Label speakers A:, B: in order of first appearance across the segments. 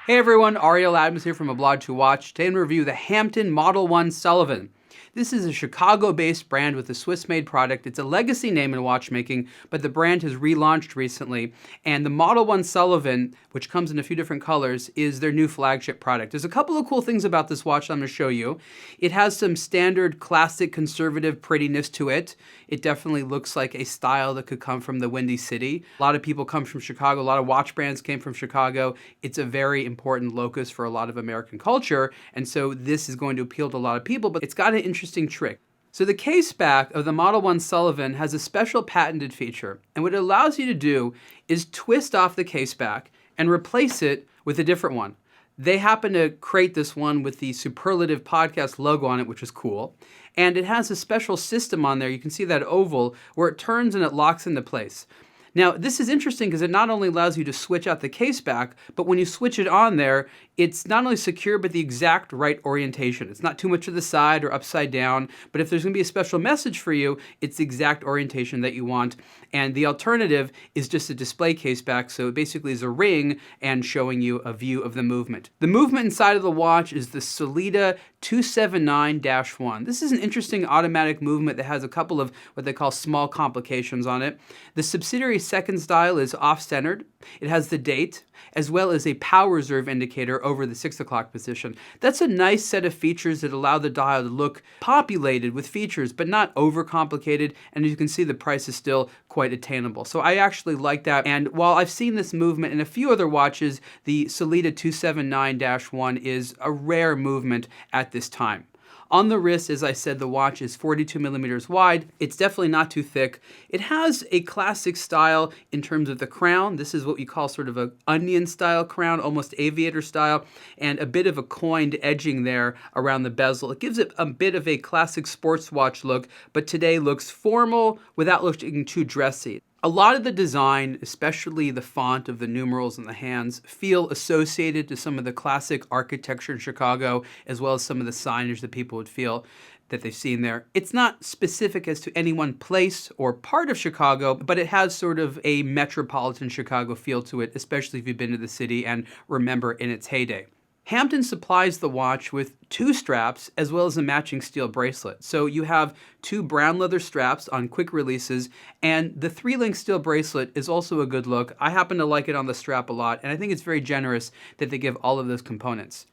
A: Hey everyone, Ariel Adams here from A Blog to Watch. Today I'm going to review the Hampden Model 1 Sullivan. This is a Chicago-based brand with a Swiss-made product. It's a legacy name in watchmaking, but the brand has relaunched recently. And the Model 1 Sullivan, which comes in a few different colors, is their new flagship product. There's a couple of cool things about this watch that I'm going to show you. It has some standard, classic, conservative prettiness to it. It definitely looks like a style that could come from the Windy City. A lot of people come from Chicago. A lot of watch brands came from Chicago. It's a very important locus for a lot of American culture, and so this is going to appeal to a lot of people, but it's got an interesting trick. So the case back of the Model 1 Sullivan has a special patented feature, and what it allows you to do is twist off the case back and replace it with a different one. They happen to create this one with the Superlative Podcast logo on it, which is cool. And it has a special system on there. You can see that oval where it turns and it locks into place. Now, this is interesting because it not only allows you to switch out the case back, but when you switch it on there, it's not only secure, but the exact right orientation. It's not too much to the side or upside down, but if there's going to be a special message for you, it's the exact orientation that you want. And the alternative is just a display case back, so it basically is a ring and showing you a view of the movement. The movement inside of the watch is the Sullivan 279-1. This is an interesting automatic movement that has a couple of what they call small complications on it. The subsidiary seconds dial is off-centered. It has the date, as well as a power reserve indicator over the 6 o'clock position. That's a nice set of features that allow the dial to look populated with features, but not overcomplicated, and as you can see, the price is still quite attainable. So I actually like that, and while I've seen this movement in a few other watches, the Sullivan 279-1 is a rare movement at this time. On the wrist, as I said, the watch is 42 millimeters wide. It's definitely not too thick. It has a classic style in terms of the crown. This is what we call sort of an onion style crown, almost aviator style, and a bit of a coined edging there around the bezel. It gives it a bit of a classic sports watch look, but today looks formal without looking too dressy. A lot of the design, especially the font of the numerals and the hands, feel associated to some of the classic architecture in Chicago, as well as some of the signage that people would feel that they've seen there. It's not specific as to any one place or part of Chicago, but it has sort of a metropolitan Chicago feel to it, especially if you've been to the city and remember in its heyday. Hampden supplies the watch with 2 straps as well as a matching steel bracelet. So you have 2 brown leather straps on quick releases, and the 3-link steel bracelet is also a good look. I happen to like it on the strap a lot, and I think it's very generous that they give all of those components.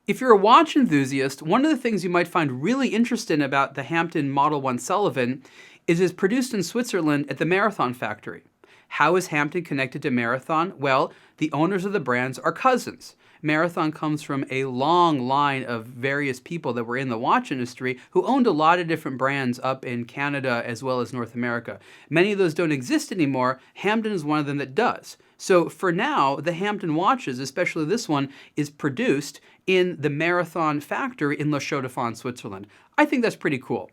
A: If you're a watch enthusiast, one of the things you might find really interesting about the Hampden Model 1 Sullivan is it's produced in Switzerland at the Marathon factory. How is Hampden connected to Marathon? Well, the owners of the brands are cousins. Marathon comes from a long line of various people that were in the watch industry who owned a lot of different brands up in Canada as well as North America. Many of those don't exist anymore. Hampden is one of them that does. So for now, the Hampden watches, especially this one, is produced in the Marathon factory in La Chaux-de-Fonds, Switzerland. I think that's pretty cool.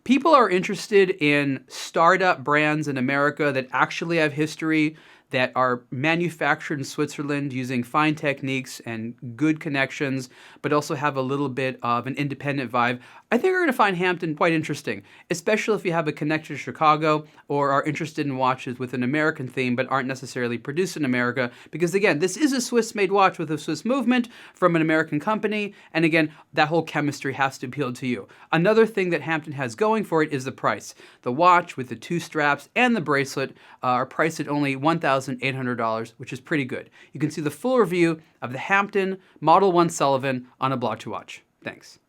A: People are interested in startup brands in America that actually have history, that are manufactured in Switzerland using fine techniques and good connections, but also have a little bit of an independent vibe. I think you're going to find Hampden quite interesting, especially if you have a connection to Chicago or are interested in watches with an American theme but aren't necessarily produced in America, because again, this is a Swiss-made watch with a Swiss movement from an American company, and again, that whole chemistry has to appeal to you. Another thing that Hampden has going for it is the price. The watch with the 2 straps and the bracelet are priced at only $1,800, which is pretty good. You can see the full review of the Hampden Model 1 Sullivan on A Blog to Watch. Thanks.